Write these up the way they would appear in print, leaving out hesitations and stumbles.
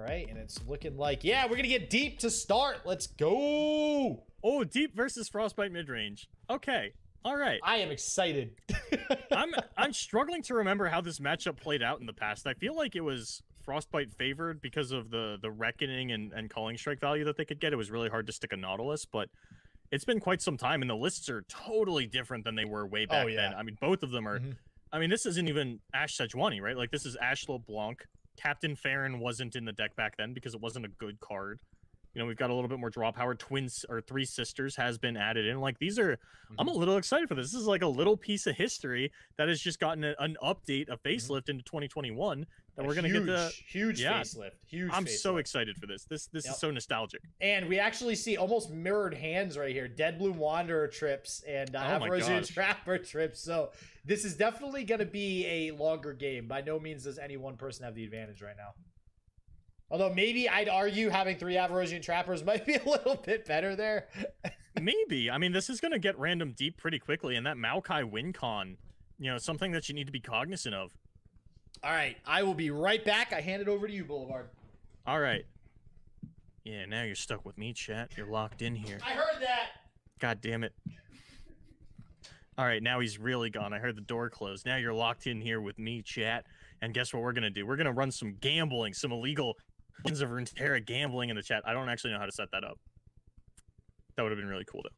right, and it's looking like, yeah, we're gonna get deep to start. Let's go. Oh, deep versus frostbite mid-range. Okay, all right. I am excited. I'm struggling to remember how this matchup played out in the past. I feel like it was frostbite favored because of the reckoning and calling strike value that they could get. It was really hard to stick a Nautilus, but it's been quite some time, and the lists are totally different than they were way back then. I mean, both of them are. I mean, this isn't even Ash Sejuani, right? Like, this is Ash LeBlanc. Captain Farron wasn't in the deck back then because it wasn't a good card. You know, we've got a little bit more draw power. Twins or Three Sisters has been added in. Like, these are, I'm a little excited for this. This is like a little piece of history that has just gotten an update, a facelift into 2021. That we're going to get the huge facelift. I'm so excited for this. This is so nostalgic. And we actually see almost mirrored hands right here. Dead Blue Wanderer trips and Avarosian Trapper trips. So this is definitely going to be a longer game. By no means does any one person have the advantage right now. Although maybe I'd argue having 3 Avarosian Trappers might be a little bit better there. Maybe. I mean, this is going to get random deep pretty quickly, and that Maokai win con, you know, something that you need to be cognizant of. All right, I will be right back. I hand it over to you, Boulevard. All right. Yeah, now you're stuck with me, chat. You're locked in here. I heard that. God damn it. All right, now he's really gone. I heard the door close. Now you're locked in here with me, chat. And guess what we're going to do? We're going to run some gambling, some illegal of Runeterra gambling in the chat. I don't actually know how to set that up. That would have been really cool, though.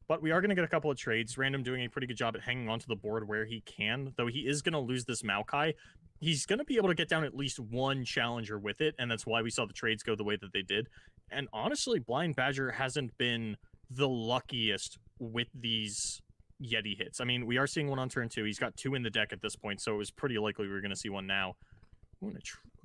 But we are going to get a couple of trades. Random doing a pretty good job at hanging onto the board where he can, though he is going to lose this Maokai. He's going to be able to get down at least one challenger with it, and that's why we saw the trades go the way that they did. And honestly, Bl1ndBadger hasn't been the luckiest with these Yeti hits. I mean, we are seeing one on turn 2. He's got 2 in the deck at this point, so it was pretty likely we were going to see one now. Ooh,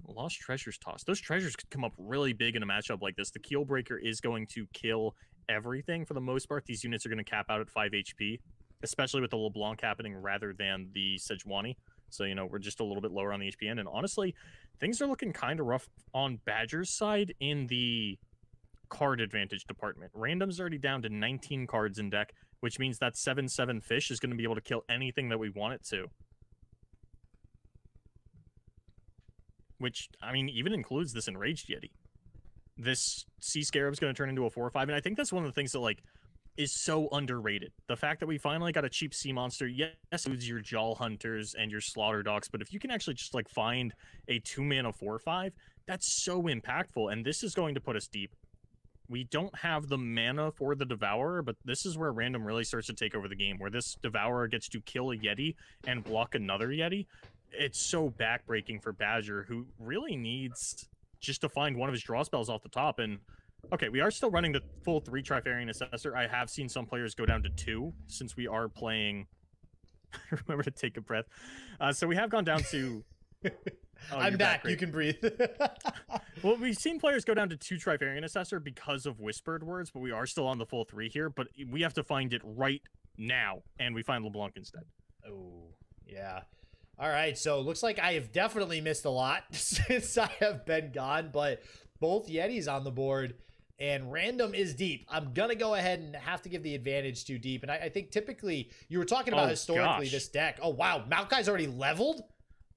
Lost Treasures toss. Those treasures could come up really big in a matchup like this. The Keel Breaker is going to kill everything for the most part. These units are going to cap out at 5 HP, especially with the LeBlanc happening rather than the Sejuani. So, you know, we're just a little bit lower on the HP end. And honestly, things are looking kind of rough on Badger's side in the card advantage department. Random's already down to 19 cards in deck, which means that 7/7 fish is going to be able to kill anything that we want it to. Which, I mean, even includes this Enraged Yeti. This Sea Scarab's going to turn into a 4/5, and I think that's one of the things that, like, is so underrated. The fact that we finally got a cheap sea monster, yes, includes your Jaw Hunters and your Slaughter Dogs, but if you can actually just, like, find a 2-mana 4/5, that's so impactful, and this is going to put us deep. We don't have the mana for the Devourer, but this is where Random really starts to take over the game, where this Devourer gets to kill a Yeti and block another Yeti. It's so backbreaking for Badger, who really needs just to find one of his draw spells off the top. And okay, we are still running the full 3 Trifarian Assessor. I have seen some players go down to 2 since we are playing. Remember to take a breath. So we have gone down to. Oh, I'm back. You can breathe. Well, we've seen players go down to 2 Trifarian Assessor because of whispered words, but we are still on the full 3 here. But we have to find it right now, and we find LeBlanc instead. Oh, yeah. All right, so it looks like I have definitely missed a lot since I have been gone, but both Yetis on the board, and Random is deep. I'm going to go ahead and have to give the advantage to deep, and I think typically you were talking about historically this deck. Oh, wow, Maokai's already leveled?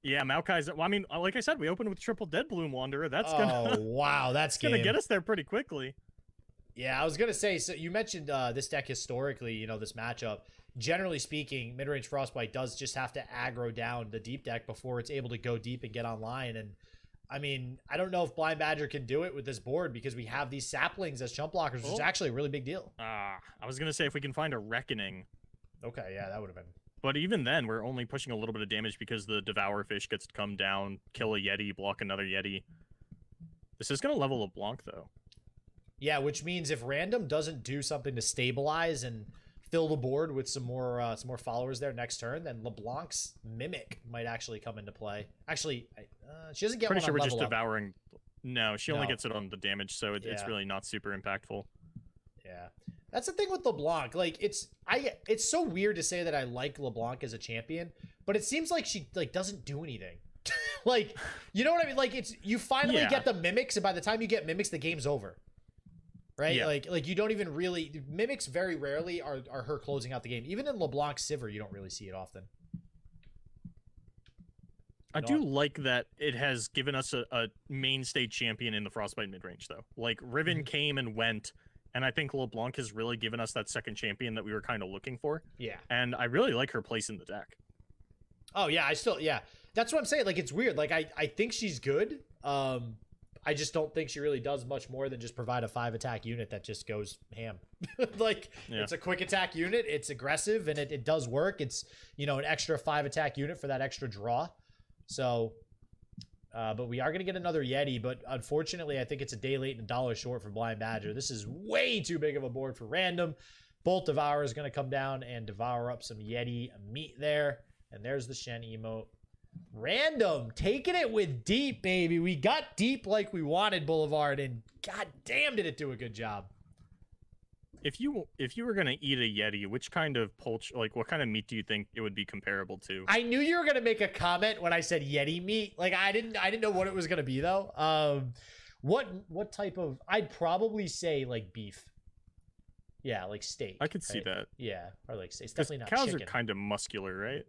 Yeah, Maokai's, well, I mean, like I said, we opened with triple Dead Bloom Wanderer. That's gonna, wow, that's going to get us there pretty quickly. Yeah, I was going to say, so you mentioned this deck historically, you know, this matchup. Generally speaking, mid-range Frostbite does just have to aggro down the deep deck before it's able to go deep and get online. And, I mean, I don't know if Bl1ndBadger can do it with this board because we have these saplings as chump blockers, which is actually a really big deal. I was going to say if we can find a Reckoning. Okay, yeah, that would have been. But even then, we're only pushing a little bit of damage because the Devour Fish gets to come down, kill a Yeti, block another Yeti. This is going to level LeBlanc, though. Yeah, which means if Random doesn't do something to stabilize and fill the board with some more followers there next turn, then LeBlanc's Mimic might actually come into play. Actually, she doesn't get pretty one sure on we're just level up. devouring. No, she only gets it on the damage, so it's really not super impactful. Yeah, that's the thing with LeBlanc. Like, it's so weird to say that I like LeBlanc as a champion, but it seems like she doesn't do anything. Like, you know what I mean? Like, it's you finally get the Mimics, and by the time you get Mimics, the game's over. Right? Yeah. Like you don't even really... Mimics very rarely are her closing out the game. Even in LeBlanc's Sivir, you don't really see it often. I do like that it has given us a mainstay champion in the Frostbite mid-range, though. Like, Riven came and went, and I think LeBlanc has really given us that second champion that we were kind of looking for. Yeah. And I really like her place in the deck. Oh, yeah, yeah. That's what I'm saying. Like, it's weird. Like, I think she's good. I just don't think she really does much more than just provide a 5-attack unit that just goes ham. Like, it's a quick attack unit. It's aggressive, and it does work. It's, you know, an extra 5-attack unit for that extra draw. So, but we are going to get another Yeti, but unfortunately, I think it's a day late and $1 short for Bl1ndBadger. This is way too big of a board for Random. Bolt Devour is going to come down and devour up some Yeti meat there. And there's the Shen emote. Random taking it with deep, baby. We got deep like we wanted, Boulevard, and god damn did it do a good job. If you were gonna eat a Yeti, which kind of like what kind of meat do you think it would be comparable to? I knew you were gonna make a comment when I said Yeti meat. Like I didn't know what it was gonna be though. What type of? I'd probably say like beef. Yeah, like steak. I could see that. Yeah, or like steak. It's definitely not cows chicken. are kind of muscular, right?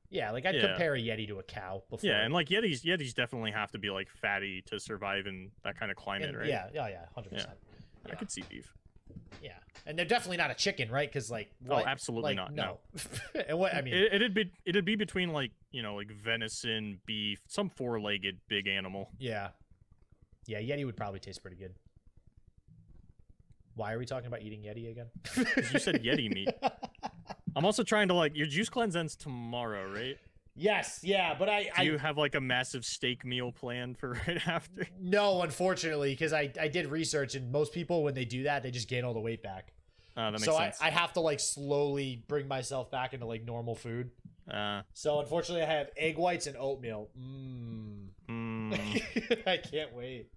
Yeah, like I'd compare a Yeti to a cow before. Yeah, and like Yetis definitely have to be like fatty to survive in that kind of climate, right? Yeah, 100%. Yeah. I could see beef. Yeah, and they're definitely not a chicken, right? Because like, what? Oh, absolutely like, not. No. And what I mean, it'd be between like like venison, beef, some 4-legged big animal. Yeah, Yeti would probably taste pretty good. Why are we talking about eating Yeti again? Because you said Yeti meat. I'm also trying to like your juice cleanse ends tomorrow, right? Yes, yeah, but Do you have like a massive steak meal planned for right after? No, unfortunately, because I did research, and most people when they do that, they just gain all the weight back. That makes sense. I have to like slowly bring myself back into like normal food. So unfortunately, I have egg whites and oatmeal. I can't wait.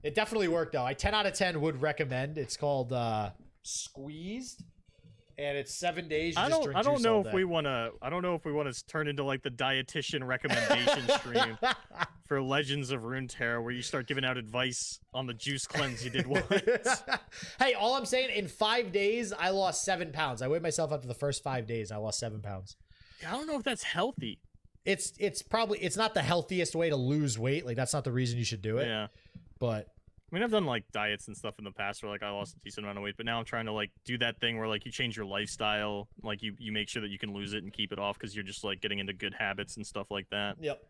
It definitely worked though. I 10 out of 10 would recommend. It's called Squeezed, and it's 7 days. I don't know if we want to turn into like the dietitian recommendation stream for Legends of Runeterra, where you start giving out advice on the juice cleanse you did once. Hey, all I'm saying, in 5 days, I lost 7 pounds. I weighed myself up to the first 5 days. I lost 7 pounds. I don't know if that's healthy. It's not the healthiest way to lose weight. Like that's not the reason you should do it. Yeah, but. I mean, I've done like diets and stuff in the past where like I lost a decent amount of weight, but now I'm trying to like do that thing where like you change your lifestyle, like you make sure that you can lose it and keep it off because you're just like getting into good habits and stuff like that. Yep.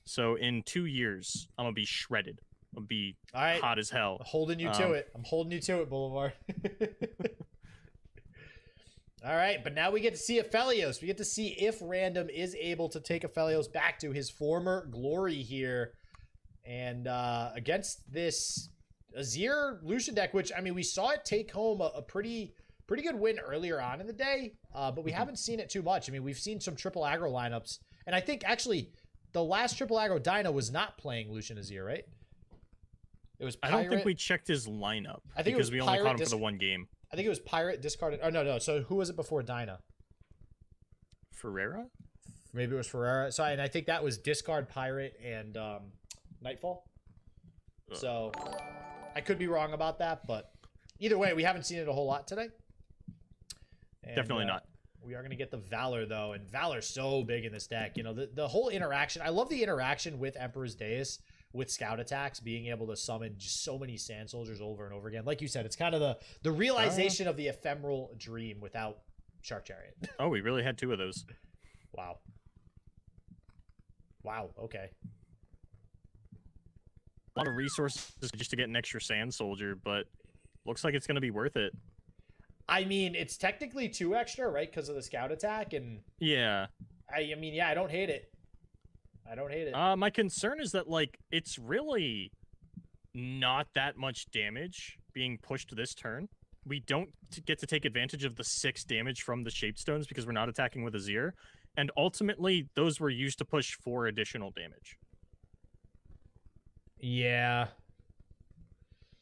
So in 2 years, I'm gonna be shredded. I'm gonna be hot as hell. I'm holding you to it. I'm holding you to it, Boulevard. All right, but now we get to see Aphelios. We get to see if Random is able to take Aphelios back to his former glory here. And against this Azir Lucian deck, which, I mean, we saw it take home a pretty good win earlier on in the day, but we haven't seen it too much. I mean, we've seen some triple aggro lineups. And I think, actually, the last triple aggro Dyna was not playing Lucian Azir, right? It was Pirate. I don't think we checked his lineup I think because we only caught him for the one game. I think it was Pirate, discarded. Oh, no. So who was it before Dyna? Ferreira? Maybe it was Ferreira. So, and I think that was discard Pirate and... Nightfall. So I could be wrong about that, but either way, we haven't seen it a whole lot today. And, definitely not. We are going to get the Valor though, and Valor's so big in this deck. You know, the whole interaction. I love the interaction with Emperor's Deus with scout attacks, being able to summon just so many Sand Soldiers over and over again. Like you said, it's kind of the realization of the ephemeral dream without Shark Chariot. Oh, we really had 2 of those. Wow. Okay. A lot of resources just to get an extra Sand Soldier, but looks like it's going to be worth it. I mean, it's technically 2 extra, right? Because of the scout attack, and yeah. I mean, yeah, I don't hate it. My concern is that like it's really not that much damage being pushed this turn. We don't get to take advantage of the 6 damage from the Shaped Stones because we're not attacking with Azir, and ultimately those were used to push 4 additional damage. Yeah.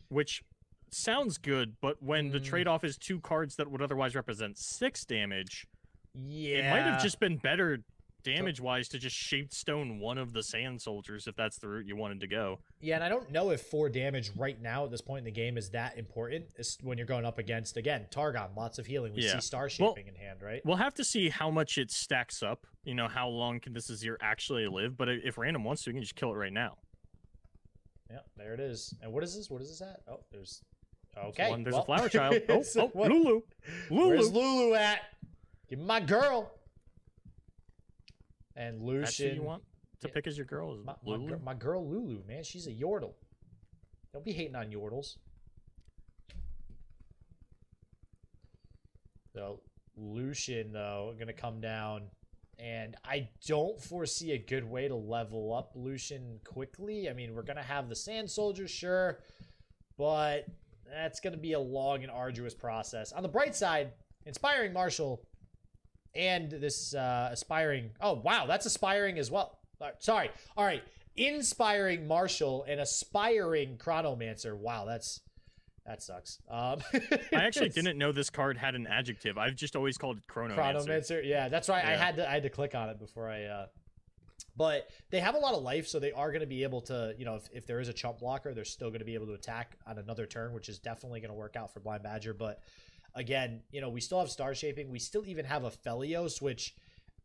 Which sounds good, but when the trade-off is 2 cards that would otherwise represent 6 damage, it might have just been better damage-wise to just shaped stone one of the sand soldiers if that's the route you wanted to go. Yeah, and I don't know if 4 damage right now at this point in the game is that important. It's when you're going up against, again, Targon, lots of healing. We see star shaping in hand, right? We'll have to see how much it stacks up. You know, how long can this Azir actually live? But if Random wants to, we can just kill it right now. Yeah, there it is. And what is this? What is this at? Oh, there's... Okay. There's a flower child. Oh, Lulu. Where's Lulu at? Give me my girl. And Lucian. That's who you want to pick as your girl? Is Lulu? My girl Lulu, man. She's a Yordle. Don't be hating on Yordles. So, Lucian, though, going to come down. And I don't foresee a good way to level up Lucian quickly. I mean, we're going to have the Sand Soldier, sure. But that's going to be a long and arduous process. On the bright side, Inspiring Marshal and this aspiring... Oh, wow, that's aspiring as well. Sorry. All right. Inspiring Marshal and aspiring Chronomancer. Wow, that sucks. I actually didn't know this card had an adjective. I've just always called it Chronomancer. Yeah, that's right. Yeah. I had to click on it before I... But they have a lot of life, so they are going to be able to, you know, if there is a chump blocker, they're still going to be able to attack on another turn, which is definitely going to work out for Bl1ndBadger. But again, you know, we still have Star Shaping. We still even have a Aphelios, which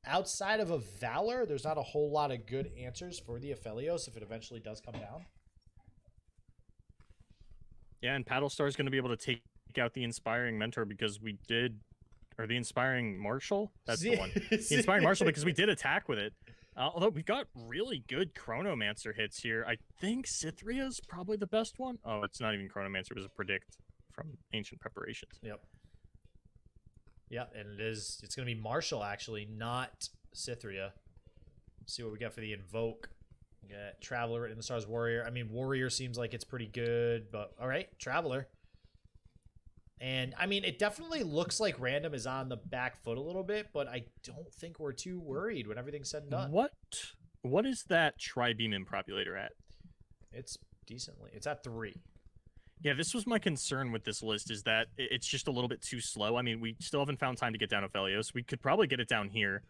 outside of a Valor, there's not a whole lot of good answers for the Aphelios if it eventually does come down. Yeah, and Paddlestar is going to be able to take out the Inspiring Mentor because we did, or the Inspiring Marshal? That's the one. The Inspiring Marshal because we did attack with it. Although we got really good Chronomancer hits here. I think Cythria's probably the best one. Oh, it's not even Chronomancer. It was a Predict from Ancient Preparations. Yep. Yeah, and it's going to be Marshal, actually, not Cythria. Let's see what we got for the Invoke. We got Traveler in the Stars Warrior. I mean, Warrior seems like it's pretty good, but all right, Traveler. And, I mean, it definitely looks like Random is on the back foot a little bit, but I don't think we're too worried when everything's said and done. What is that Tri-Beam Impropulator at? It's decently. It's at 3. Yeah, this was my concern with this list, is that it's just a little bit too slow. I mean, we still haven't found time to get down Aphelios. We could probably get it down here,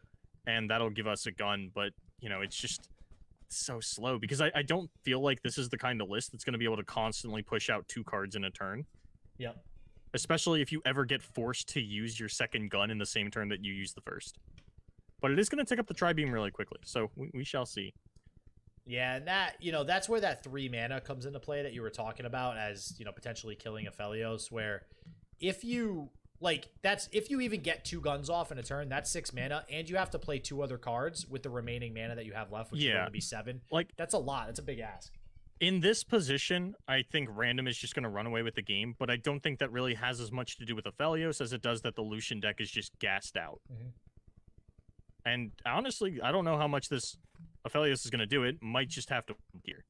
and that'll give us a gun, but, you know, it's just so slow. Because I don't feel like this is the kind of list that's going to be able to constantly push out 2 cards in a turn. Yep. Especially if you ever get forced to use your second gun in the same turn that you use the first. But it is going to take up the Tri-Beam really quickly, so we shall see. Yeah, and that, you know, that's where that 3 mana comes into play that you were talking about as, you know, potentially killing Aphelios, where if you, like, if you even get 2 guns off in a turn, that's 6 mana, and you have to play 2 other cards with the remaining mana that you have left, which is going to be 7. Like, that's a lot. That's a big ask. In this position, I think Random is just going to run away with the game, but I don't think that really has as much to do with Aphelios as it does that the Lucian deck is just gassed out. Mm-hmm. And honestly, I don't know how much this Aphelios is going to do. It might just have to here.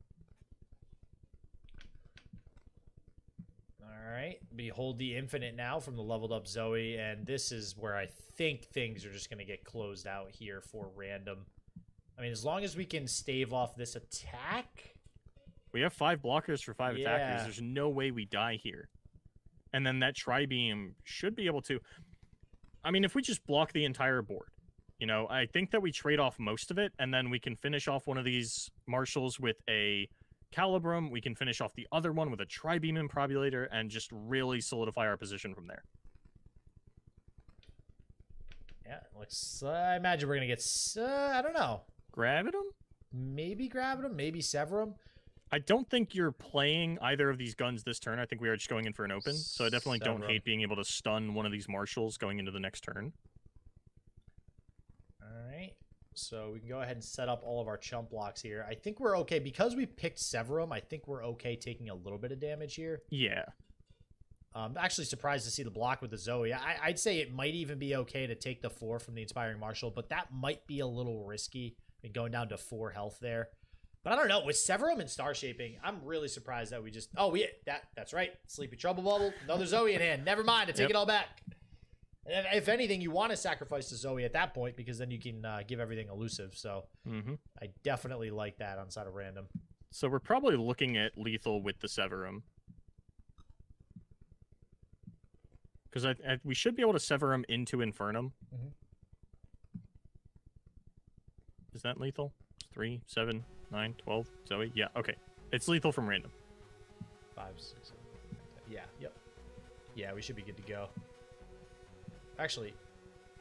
All right. Behold the Infinite now from the leveled up Zoe, and this is where I think things are just going to get closed out here for Random. I mean, as long as we can stave off this attack... We have 5 blockers for 5 attackers. There's no way we die here. And then that Tri-Beam should be able to... I mean, if we just block the entire board, you know, I think that we trade off most of it, and then we can finish off one of these Marshals with a Calibrum. We can finish off the other one with a Tri-Beam Improbulator and just really solidify our position from there. Yeah, looks... I imagine we're going to get... I don't know. Gravitum? Maybe Gravitum, maybe Severum. I don't think you're playing either of these guns this turn. I think we are just going in for an open. So I definitely don't hate being able to stun one of these Marshals going into the next turn. All right. So we can go ahead and set up all of our chump blocks here. I think we're okay. Because we picked Severum, I think we're okay taking a little bit of damage here. Yeah. I'm actually surprised to see the block with the Zoe. I'd say it might even be okay to take the 4 from the Inspiring Marshal, but that might be a little risky. I mean, going down to 4 health there. But I don't know. With Severum and Star Shaping, I'm really surprised that we just... Oh, that's right. Sleepy Trouble Bubble. Another Zoe in hand. Never mind. I take it all back. And if anything, you want to sacrifice the Zoe at that point because then you can give everything elusive. So I definitely like that on side of Random. So we're probably looking at lethal with the Severum. Because we should be able to Severum into Infernum. Is that lethal? 3, 7, 9, 12. Zoe? Yeah, okay. It's lethal from random. 5, 6, 7, 8, 9, 10. Yeah, yep. Yeah, we should be good to go. Actually,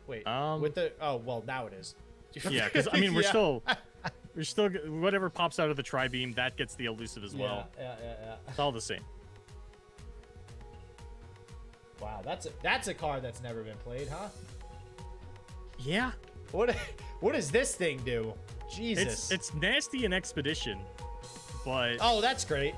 wait. With the well, now it is. Yeah, because I mean we're still whatever pops out of the tri-beam that gets the elusive as well. Yeah. It's all the same. Wow, that's a card that's never been played, huh? Yeah. What does this thing do? Jesus. It's nasty in Expedition, but oh, that's great.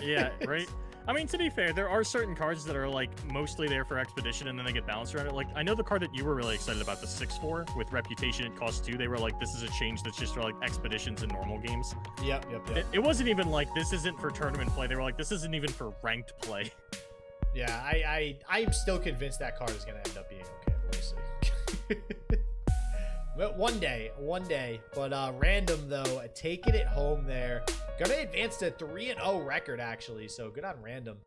yeah, right. I mean, to be fair, there are certain cards that are like mostly there for Expedition, and then they get balanced around it. Like I know the card that you were really excited about, the 6/4 with Reputation. It costs 2. They were like, this is a change that's just for like Expeditions and normal games. Yep. It wasn't even like this isn't for tournament play. They were like, this isn't even for ranked play. Yeah, I'm still convinced that card is gonna end up being okay. We'll see. But one day. But Random though, taking it home there. Gonna advance to 3-0 record actually. So good on Random.